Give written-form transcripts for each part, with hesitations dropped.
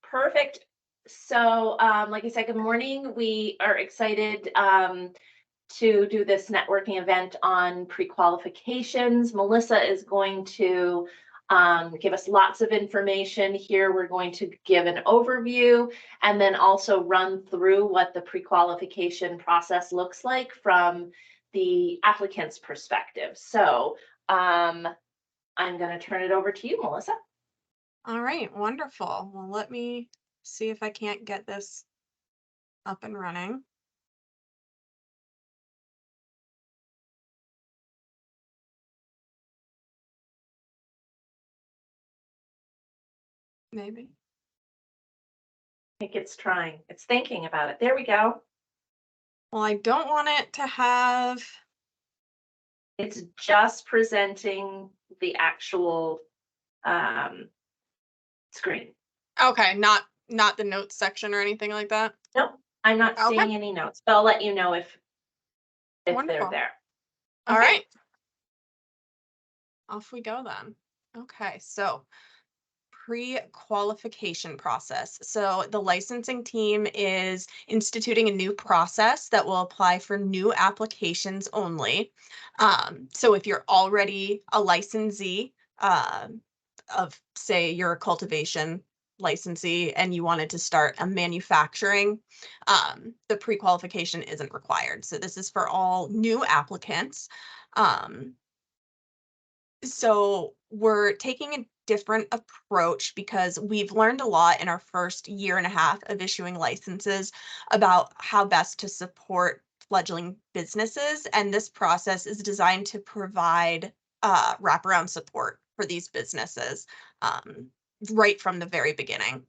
Perfect. So, like I said, good morning. We are excited to do this networking event on pre-qualifications. Melissa is going to give us lots of information here. We're going to give an overview and then also run through what the pre-qualification process looks like from the applicant's perspective. So I'm going to turn it over to you, Melissa. All right, wonderful. Well, let me see if I can't get this up and running. Maybe. I think it's trying. It's thinking about it. There we go. Well, I don't want it to have. It's just presenting the actual screen. Okay, not the notes section or anything like that. Nope, I'm not Okay, seeing any notes, but I'll let you know if they're wonderful. there. All Okay. right, off we go then. Okay, so pre-qualification process. So the licensing team is instituting a new process that will apply for new applications only. So if you're already a licensee of, say, you're a cultivation licensee and you wanted to start a manufacturing, the pre-qualification isn't required. So this is for all new applicants. Um, so we're taking a different approach because we've learned a lot in our first year and a half of issuing licenses about how best to support fledgling businesses. And this process is designed to provide wraparound support for these businesses right from the very beginning.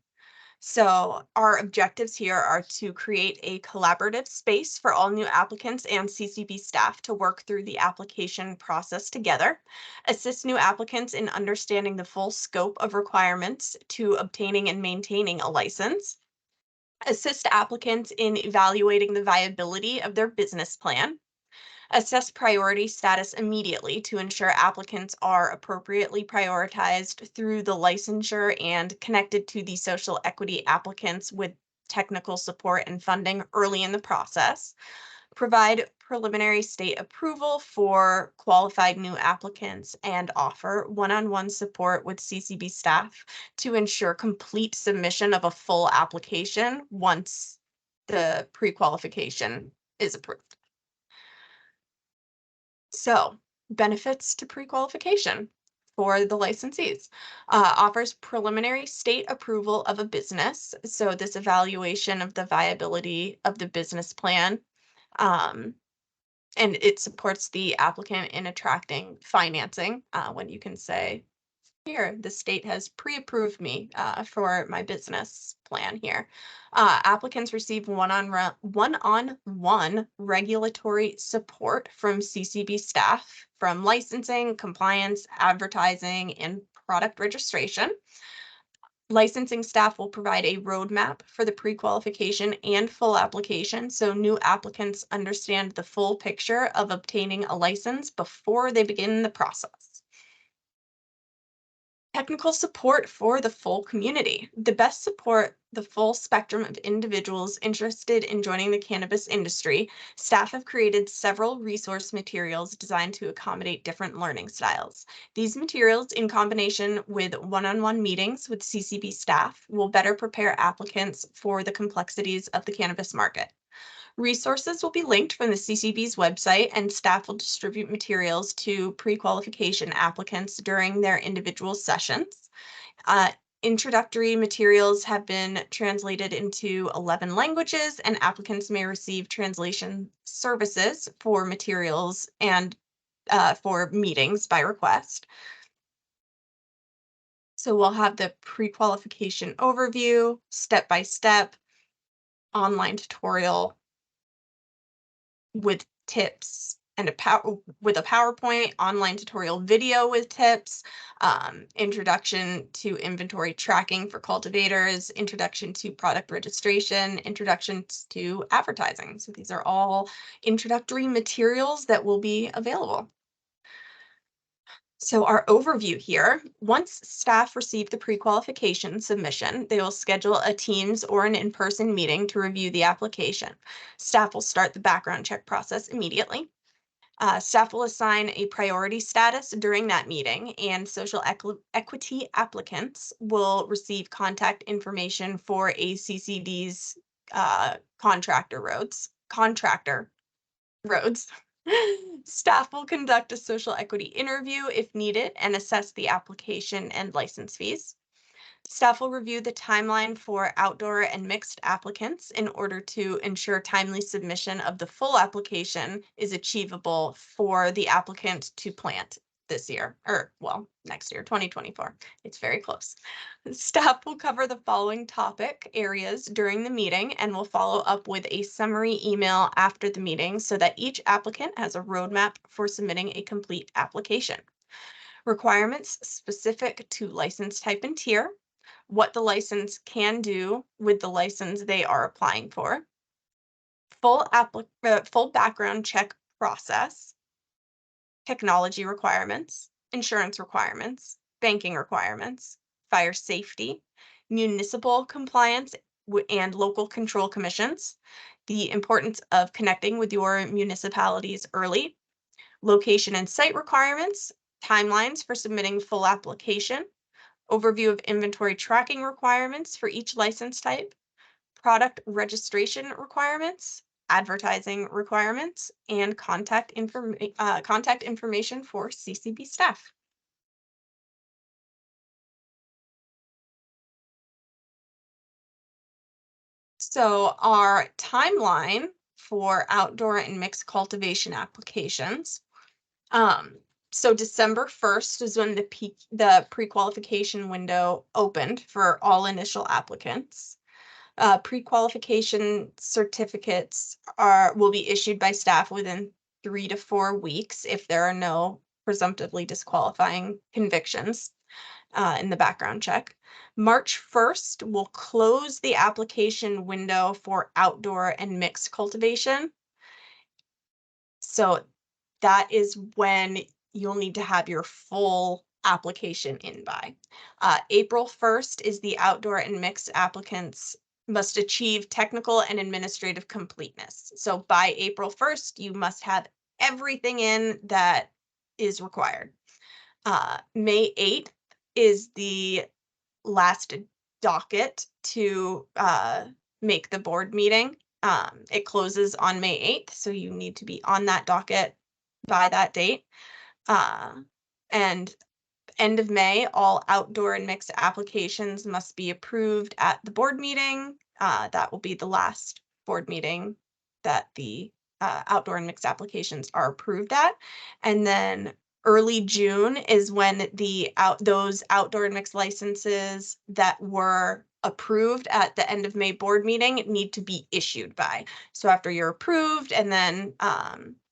So our objectives here are to create a collaborative space for all new applicants and CCB staff to work through the application process together, assist new applicants in understanding the full scope of requirements to obtaining and maintaining a license, assist applicants in evaluating the viability of their business plan, assess priority status immediately to ensure applicants are appropriately prioritized through the licensure and connected to the social equity applicants with technical support and funding early in the process. Provide preliminary state approval for qualified new applicants and offer one-on-one support with CCB staff to ensure complete submission of a full application once the pre-qualification is approved. So, benefits to pre-qualification for the licensees. Offers preliminary state approval of a business. So, this evaluation of the viability of the business plan. Um, and it supports the applicant in attracting financing when you can say, here, the state has pre-approved me for my business plan here. Applicants receive one-on-one regulatory support from CCB staff from licensing, compliance, advertising, and product registration. Licensing staff will provide a roadmap for the pre-qualification and full application so new applicants understand the full picture of obtaining a license before they begin the process. Technical support for the full community. The best support the full spectrum of individuals interested in joining the cannabis industry. Staff have created several resource materials designed to accommodate different learning styles. These materials, in combination with one-on-one meetings with CCB staff, will better prepare applicants for the complexities of the cannabis market. Resources will be linked from the CCB's website, and staff will distribute materials to pre-qualification applicants during their individual sessions. Uh, Introductory materials have been translated into 11 languages, and applicants may receive translation services for materials and for meetings by request. So we'll have the pre-qualification overview, step-by-step, online tutorial, with tips and with a PowerPoint, online tutorial video with tips, introduction to inventory tracking for cultivators, introduction to product registration, introductions to advertising. So these are all introductory materials that will be available. So our overview here, once staff receive the pre-qualification submission, they will schedule a Teams or an in-person meeting to review the application. Staff will start the background check process immediately. Staff will assign a priority status during that meeting, and social equity applicants will receive contact information for ACCD's contractor roads. Staff will conduct a social equity interview if needed and assess the application and license fees. Staff will review the timeline for outdoor and mixed applicants in order to ensure timely submission of the full application is achievable for the applicant to plant this year, or well, next year, 2024. It's very close. Staff will cover the following topic areas during the meeting and will follow up with a summary email after the meeting so that each applicant has a roadmap for submitting a complete application. Requirements specific to license type and tier, what the license can do with the license they are applying for, full background check process, technology requirements, insurance requirements, banking requirements, fire safety, municipal compliance and local control commissions, the importance of connecting with your municipalities early, location and site requirements, timelines for submitting full application, overview of inventory tracking requirements for each license type, product registration requirements, advertising requirements, and contact information for CCB staff. So our timeline for outdoor and mixed cultivation applications. So December 1st is when the pre-qualification window opened for all initial applicants. Pre-qualification certificates will be issued by staff within 3 to 4 weeks if there are no presumptively disqualifying convictions in the background check. March 1st will close the application window for outdoor and mixed cultivation. So that is when you'll need to have your full application in by. April 1st is the outdoor and mixed applicants must achieve technical and administrative completeness. So by April 1st, you must have everything in that is required. May 8th is the last docket to make the board meeting. It closes on May 8th, so you need to be on that docket by that date. And end of May, all outdoor and mixed applications must be approved at the board meeting. That will be the last board meeting that the outdoor and mixed applications are approved at. And then early June is when those outdoor and mixed licenses that were approved at the end of May board meeting need to be issued by. So after you're approved and then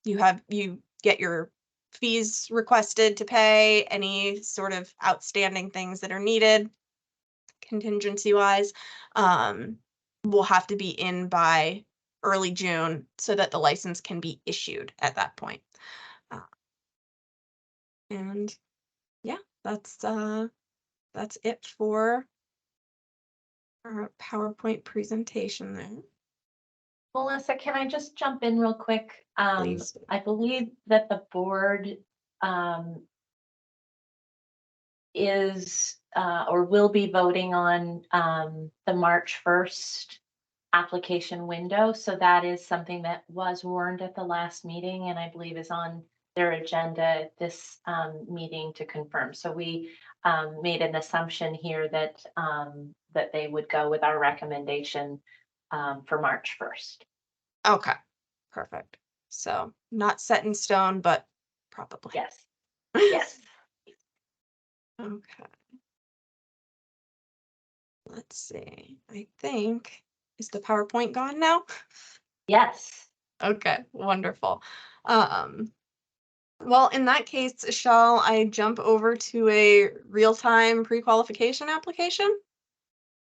you get your fees requested to pay, any sort of outstanding things that are needed contingency wise, will have to be in by early June so that the license can be issued at that point. And yeah, that's it for our PowerPoint presentation there. Melissa, can I just jump in real quick? Please. I believe that the board is or will be voting on the March 1st application window. So that is something that was warned at the last meeting and I believe is on their agenda at this meeting to confirm. So we made an assumption here that that they would go with our recommendation for March 1st. Okay, perfect. So not set in stone, but probably. Yes. Yes. Okay. Let's see. I think, is the PowerPoint gone now? Yes. Okay, wonderful. Well, in that case, shall I jump over to a real-time pre-qualification application?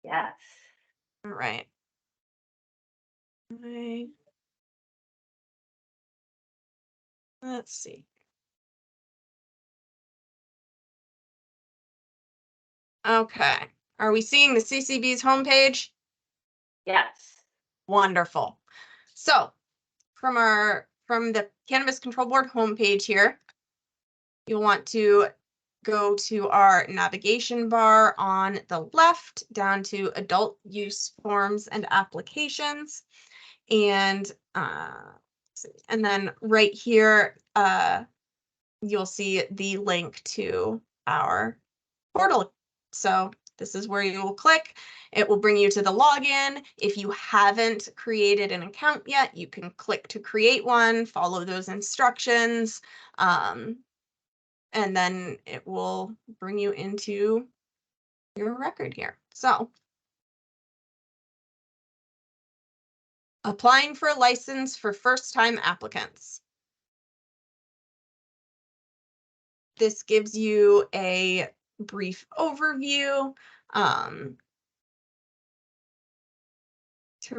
Yes. All right. Let's see. Okay. Are we seeing the CCB's homepage? Yes. Wonderful. So from the Cannabis Control Board homepage here, you'll want to go to our navigation bar on the left down to adult use forms and applications. And and then right here, you'll see the link to our portal. So this is where you will click. It will bring you to the login. If you haven't created an account yet, you can click to create one, follow those instructions, and then it will bring you into your record here. So applying for a license for first-time applicants. This gives you a brief overview to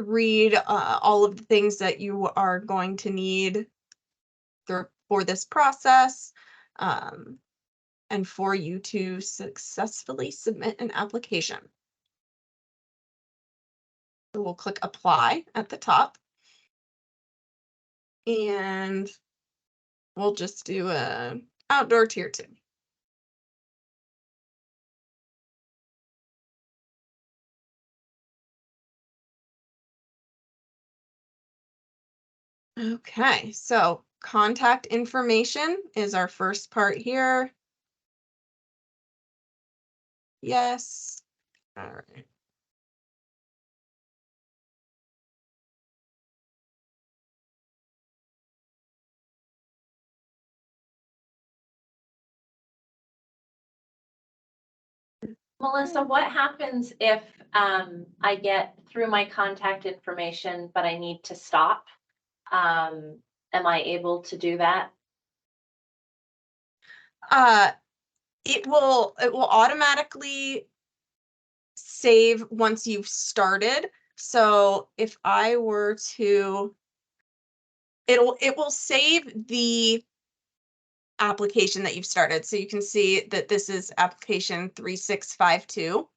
read all of the things that you are going to need for this process and for you to successfully submit an application. So we'll click apply at the top and we'll just do a outdoor tier 2. Okay, so contact information is our first part here. Yes. All right. Melissa, what happens if I get through my contact information, but I need to stop? Am I able to do that? Uh, it will automatically save once you've started. So if I were to, it will save the application that you've started. So you can see that this is application 3652.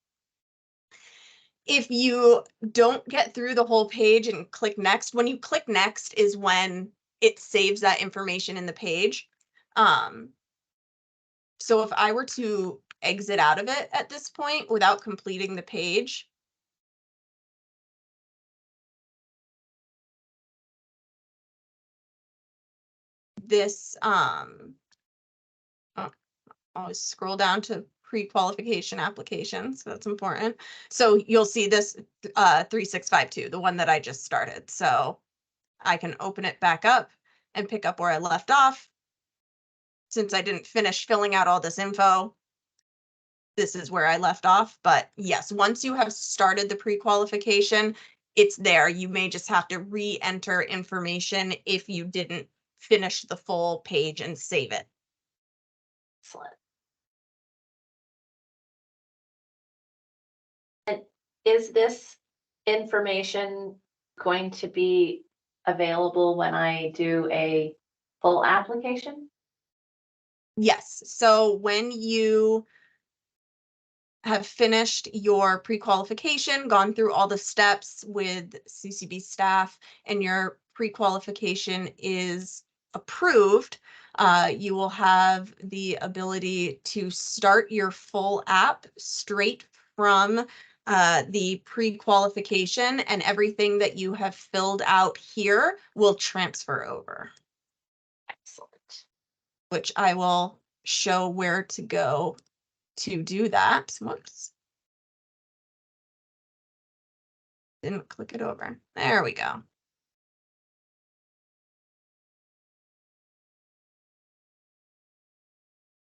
If you don't get through the whole page and click next, when you click next is when it saves that information in the page. So if I were to exit out of it at this point without completing the page, this oh, always scroll down to pre-qualification applications. So that's important. So you'll see this 3652, the one that I just started. So I can open it back up and pick up where I left off. Since I didn't finish filling out all this info, this is where I left off. But yes, once you have started the pre-qualification, it's there. You may just have to re-enter information if you didn't finish the full page and save it. Excellent. And is this information going to be available when I do a full application? Yes. So when you have finished your pre-qualification, gone through all the steps with CCB staff, and your pre-qualification is approved, you will have the ability to start your full app straight from the pre-qualification, and everything that you have filled out here will transfer over, Excellent. which I will show where to go to do that. Whoops. Didn't click it over. There we go.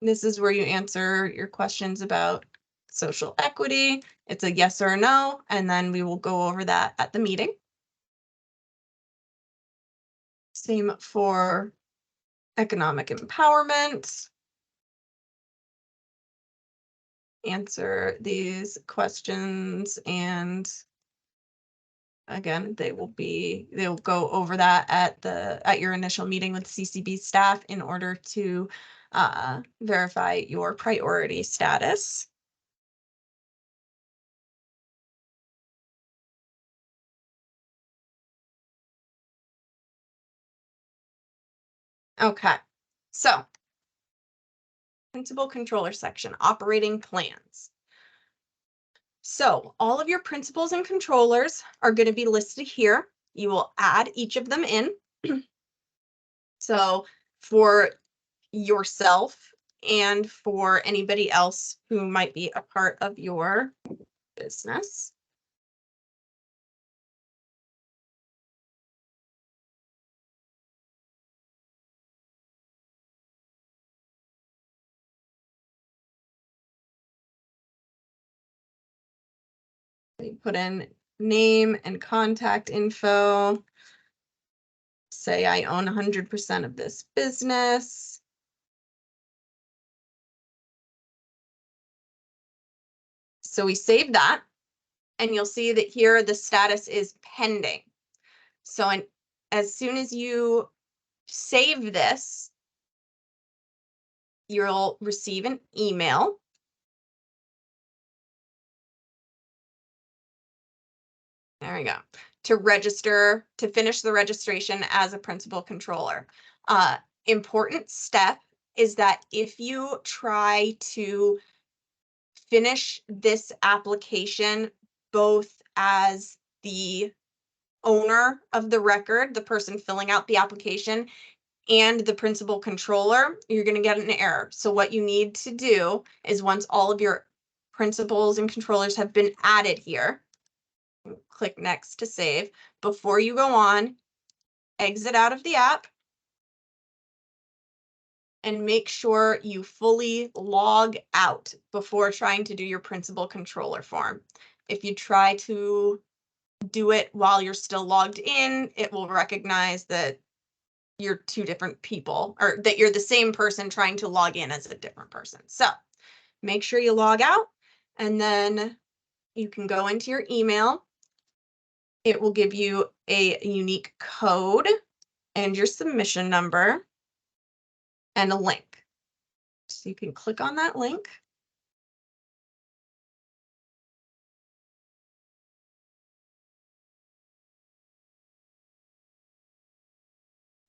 This is where you answer your questions about social equity. It's a yes or no, and then we will go over that at the meeting. Same for economic empowerment. Answer these questions, and again, they'll go over that at your initial meeting with CCB staff in order to verify your priority status. Okay, so principal controller section, operating plans. So all of your principals and controllers are going to be listed here. You will add each of them in. So for yourself and for anybody else who might be a part of your business. You put in name and contact info. Say I own 100% of this business. So we save that, and you'll see that here the status is pending. So as soon as you save this, you'll receive an email. There we go. To register, to finish the registration as a principal controller. Important step is that if you try to finish this application both as the owner of the record, the person filling out the application, and the principal controller, you're going to get an error. So what you need to do is once all of your principals and controllers have been added here, click next to save. Before you go on, exit out of the app and make sure you fully log out before trying to do your principal controller form. If you try to do it while you're still logged in, it will recognize that you're two different people, or that you're the same person trying to log in as a different person. So make sure you log out, and then you can go into your email. It will give you a unique code and your submission number and a link. So you can click on that link.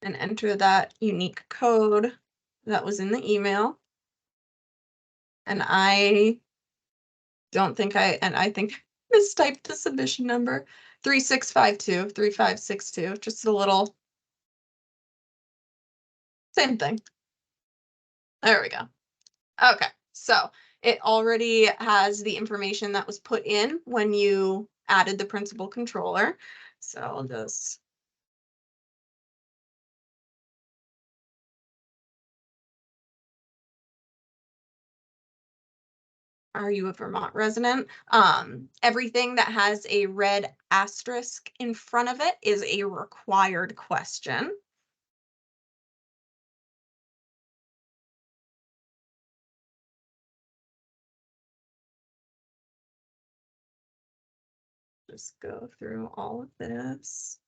And enter that unique code that was in the email. And I think I mistyped the submission number, 3652, 3562, just a little, same thing. There we go. Okay, so it already has the information that was put in when you added the principal controller. So I'll just are you a Vermont resident? Everything that has a red asterisk in front of it is a required question. Just go through all of this.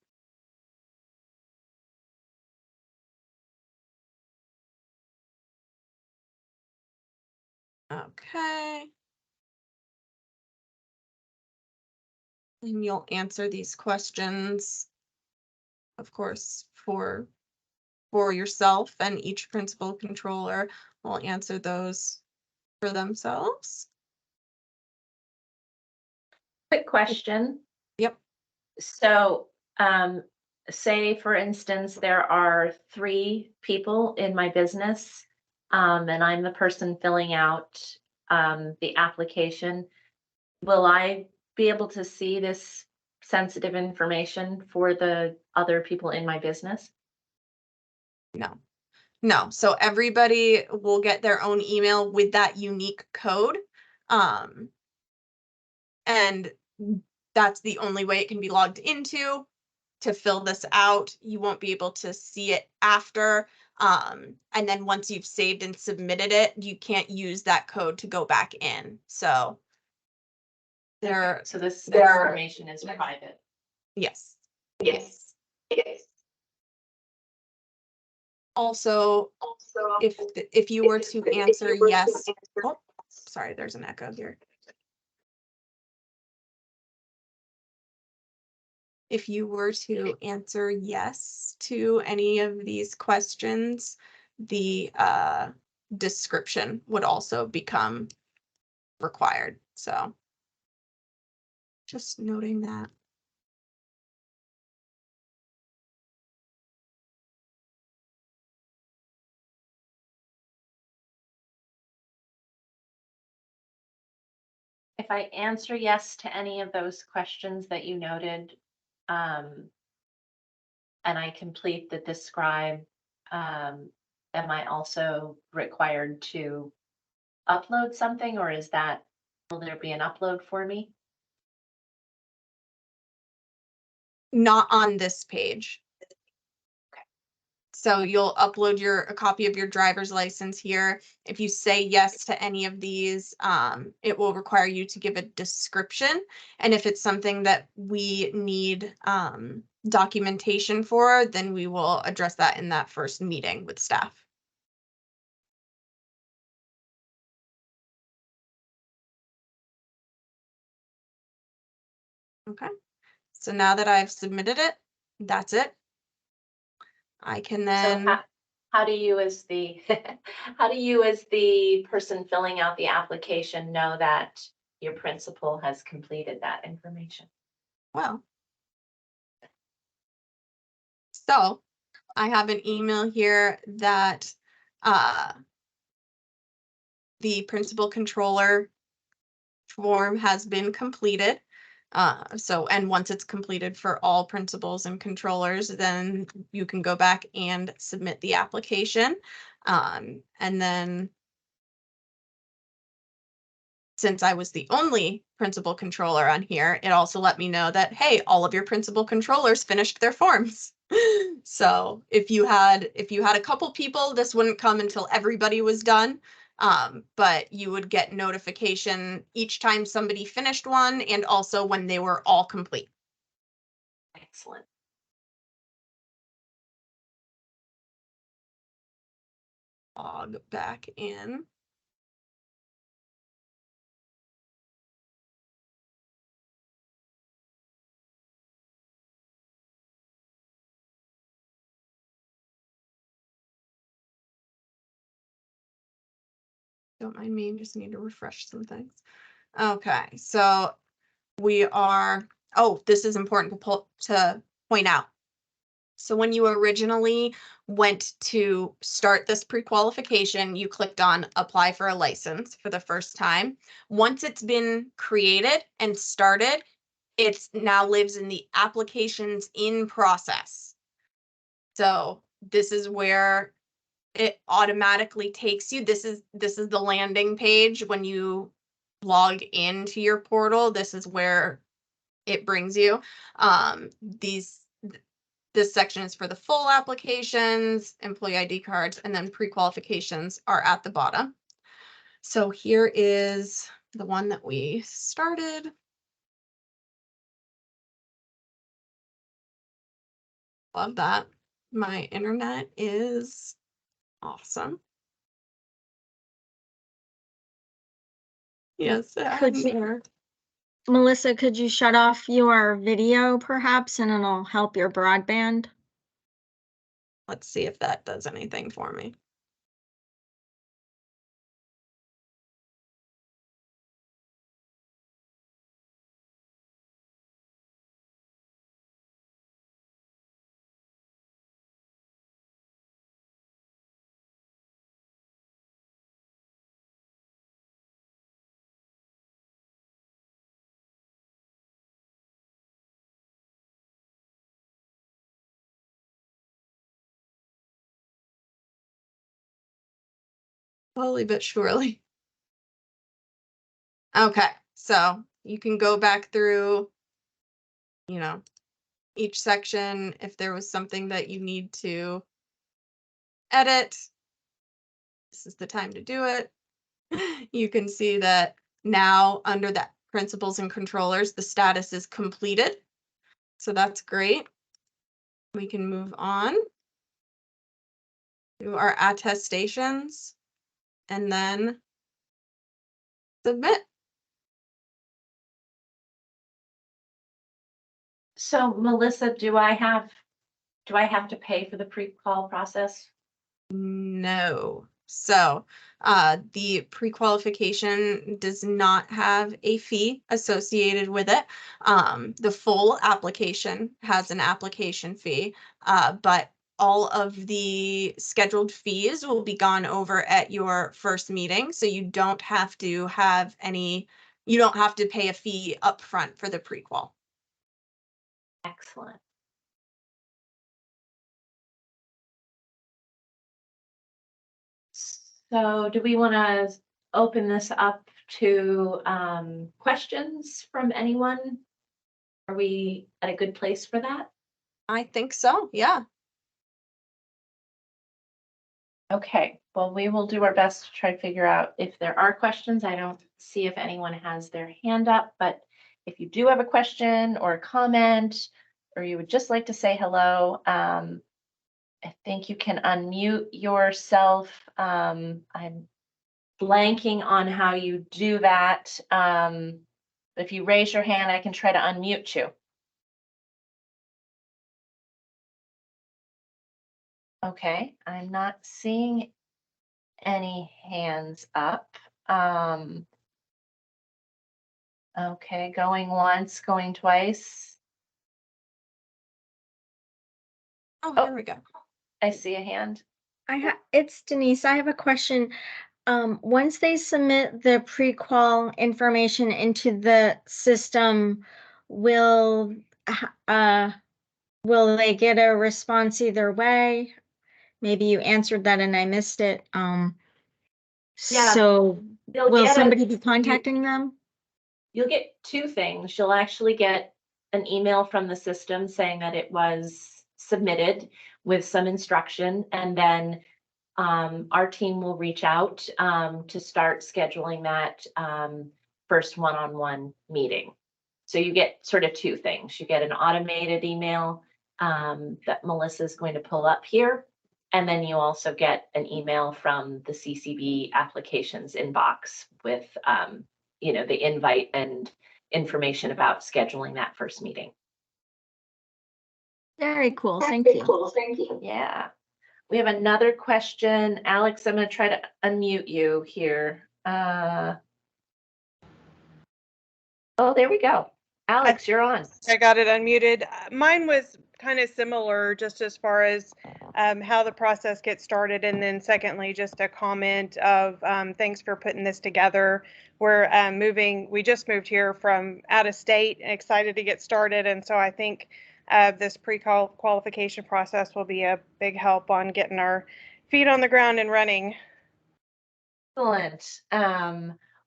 Okay. And you'll answer these questions, of course, for yourself, and each principal controller will answer those for themselves. Quick question. Yep. So, say for instance, there are 3 people in my business, and I'm the person filling out the application. Will I be able to see this sensitive information for the other people in my business? No. So everybody will get their own email with that unique code. And that's the only way it can be logged into. To fill this out, you won't be able to see it after. And then once you've saved and submitted it, you can't use that code to go back in. So So this information is private. Yes. Also, if you were to answer yes, oh, sorry, there's an echo here. if you were to answer yes to any of these questions, the description would also become required. So just noting that. If I answer yes to any of those questions that you noted, and I complete the describe, am I also required to upload something, or will there be an upload for me? Not on this page. So you'll upload a copy of your driver's license here. If you say yes to any of these, it will require you to give a description. And if it's something that we need documentation for, then we will address that in that first meeting with staff. Okay. So now that I've submitted it, that's it. I can So then. how do you as the how do you as the person filling out the application know that your principal has completed that information? Well, so I have an email here that the principal controller form has been completed. And once it's completed for all principals and controllers, then you can go back and submit the application. And then since I was the only principal controller on here, it also let me know that, hey, all of your principal controllers finished their forms. So if you had a couple people, this wouldn't come until everybody was done. But you would get notification each time somebody finished one, and also when they were all complete. Excellent. Log back in. Don't mind me, just need to refresh some things. Okay, so we are, oh, this is important to point out. So when you originally went to start this pre-qualification, you clicked on apply for a license for the first time. Once it's been created and started, it now lives in the applications in process. So this is where it automatically takes you. This is the landing page when you log into your portal. This is where it brings you. This section is for the full applications, employee ID cards, and then pre-qualifications are at the bottom. So here is the one that we started. Love that. My internet is awesome. Yes, Melissa, could you shut off your video perhaps, and it'll help your broadband? Let's see if that does anything for me. Slowly but surely. Okay, so you can go back through, each section if there was something that you need to edit. This is the time to do it. You can see that now under the principals and controllers, the status is completed. So that's great. We can move on to our attestations and then submit. So Melissa, do I have to pay for the pre-qual process? No. So, the pre-qualification does not have a fee associated with it. The full application has an application fee, but all of the scheduled fees will be gone over at your first meeting. So you don't have to pay a fee upfront for the pre-qual. Excellent. So do we want to open this up to questions from anyone? Are we at a good place for that? I think so, yeah. Okay, well, we will do our best to try to figure out if there are questions. I don't see if anyone has their hand up, but if you do have a question or a comment, or you would just like to say hello, I think you can unmute yourself. I'm blanking on how you do that. If you raise your hand, I can try to unmute you. Okay, I'm not seeing any hands up. Okay, going once, going twice. Oh, Oh. here we go. I see a hand. It's Denise. I have a question. Once they submit the pre-qual information into the system, will will they get a response either way? Maybe you answered that and I missed it. Yeah, So You'll will get somebody be contacting them? you'll get two things. You'll actually get an email from the system saying that it was submitted with some instruction, and then our team will reach out to start scheduling that first one-on-one meeting. So you get sort of two things. You get an automated email that Melissa is going to pull up here, and then you also get an email from the CCB applications inbox with the invite and information about scheduling that first meeting. Very cool. Thank you. Yeah. We have another question. Alex, I'm going to try to unmute you here. Oh, there we go. Alex, you're on. I got it unmuted. Mine was kind of similar, just as far as how the process gets started. And then secondly, just a comment of thanks for putting this together. We just moved here from out of state, excited to get started. And so I think this pre-qualification process will be a big help on getting our feet on the ground and running. Excellent.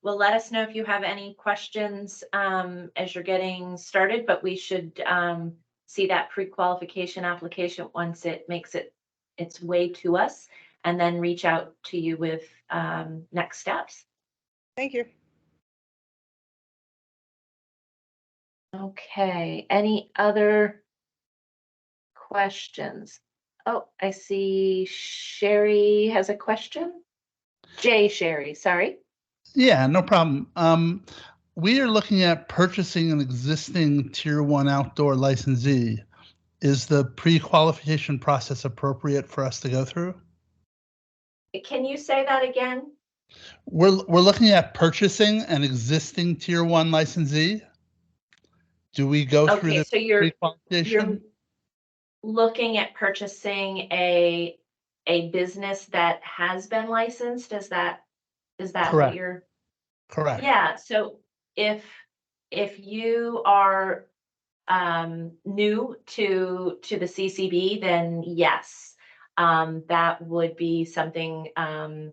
Well, let us know if you have any questions as you're getting started, but we should see that pre-qualification application once it makes its way to us, and then reach out to you with next steps. Thank you. Okay, any other questions? Oh, I see Sherry has a question. Sherry, sorry. Yeah, no problem. We are looking at purchasing an existing Tier 1 outdoor licensee. Is the pre-qualification process appropriate for us to go through? Can you say that again? We're looking at purchasing an existing Tier 1 licensee. Do we go through Okay, the so you're pre-qualification? looking at purchasing a business that has been licensed. Is that what Correct. you're? Correct. Yeah, so if you are new to the CCB, then yes, that would be something, the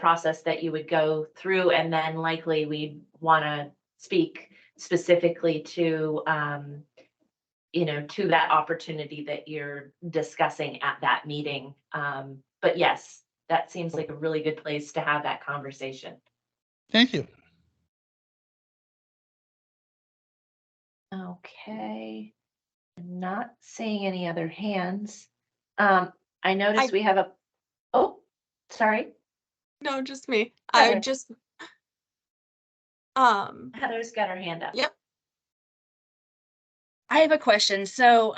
process that you would go through, and then likely we'd want to speak specifically to to that opportunity that you're discussing at that meeting. But yes, that seems like a really good place to have that conversation. Thank you. Okay. I'm not seeing any other hands. I noticed we have oh, sorry. No, just me. Heather. I Heather's got her hand up. Yep. I have a question. So,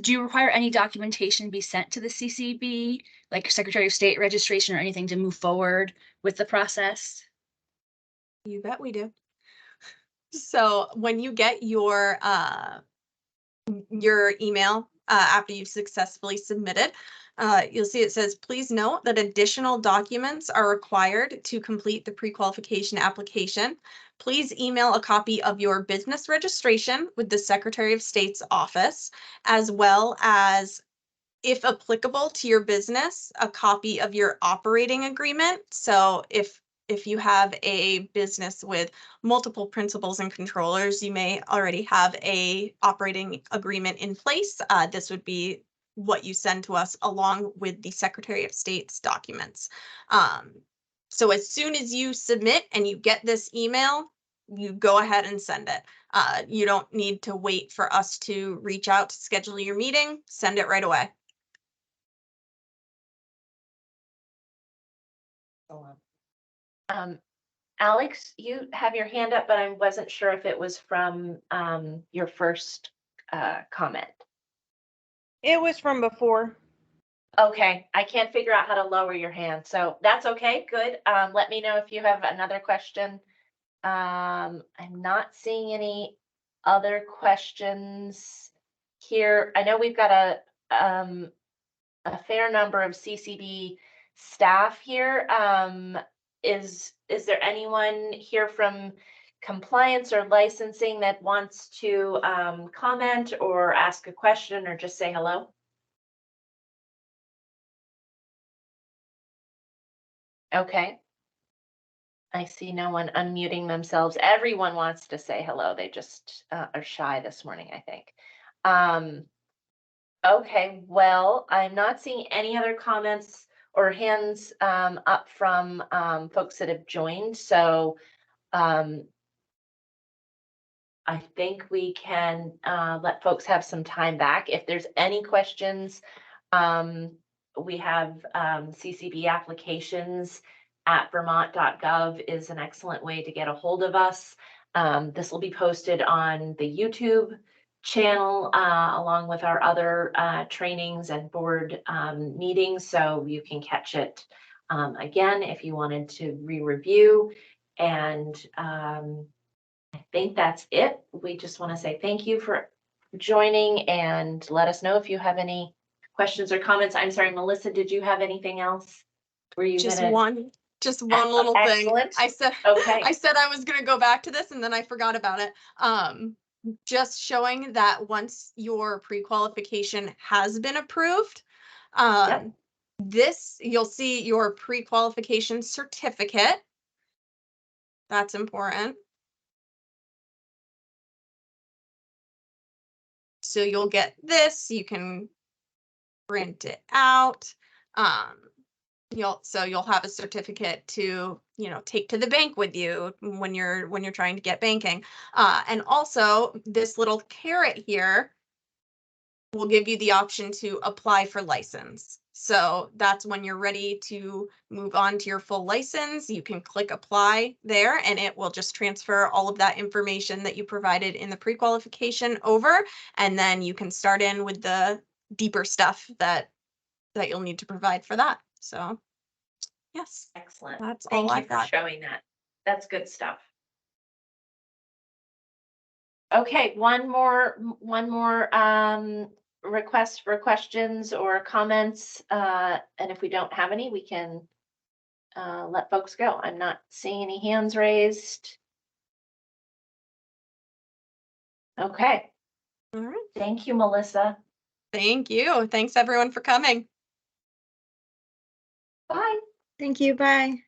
do you require any documentation be sent to the CCB, like Secretary of State registration or anything to move forward with the process? You bet we do. So when you get your email after you've successfully submitted, you'll see it says, please note that additional documents are required to complete the pre-qualification application. Please email a copy of your business registration with the Secretary of State's office, as well as, if applicable to your business, a copy of your operating agreement. So if you have a business with multiple principals and controllers, you may already have a operating agreement in place. This would be what you send to us along with the Secretary of State's documents. So as soon as you submit and you get this email, you go ahead and send it. You don't need to wait for us to reach out to schedule your meeting. Send it right away. Alex, you have your hand up, but I wasn't sure if it was from your first comment. It was from before. Okay, I can't figure out how to lower your hand, so that's okay, good. Let me know if you have another question. I'm not seeing any other questions here. I know we've got a fair number of CCB staff here. Is there anyone here from compliance or licensing that wants to comment or ask a question or just say hello? Okay. I see no one unmuting themselves. Everyone wants to say hello. They just are shy this morning, I think. Okay, well, I'm not seeing any other comments or hands up from folks that have joined. So I think we can let folks have some time back. If there's any questions, we have CCB applications at vermont.gov is an excellent way to get a hold of us. This will be posted on the YouTube channel along with our other trainings and board meetings, so you can catch it again if you wanted to re-review. And I think that's it. We just want to say thank you for joining and let us know if you have any questions or comments. I'm sorry, Melissa, did you have anything else? Were you Just gonna... one little thing. Excellent. I said Okay. I said I was gonna go back to this and then I forgot about it. Just showing that once your pre-qualification has been approved, Yep. this, you'll see your pre-qualification certificate. That's important. So you'll get this, you can print it out. You'll have a certificate to, take to the bank with you when you're trying to get banking. And also this little caret here will give you the option to apply for license. So that's when you're ready to move on to your full license. You can click apply there and it will just transfer all of that information that you provided in the pre-qualification over. And then you can start in with the deeper stuff that you'll need to provide for that. So yes, Excellent. that's Thank all you I've for got. showing that. That's good stuff. Okay, one more request for questions or comments. And if we don't have any, we can let folks go. I'm not seeing any hands raised. Okay. All right. Thank you, Melissa. Thank you. Thanks everyone for coming. Bye. Thank you. Bye.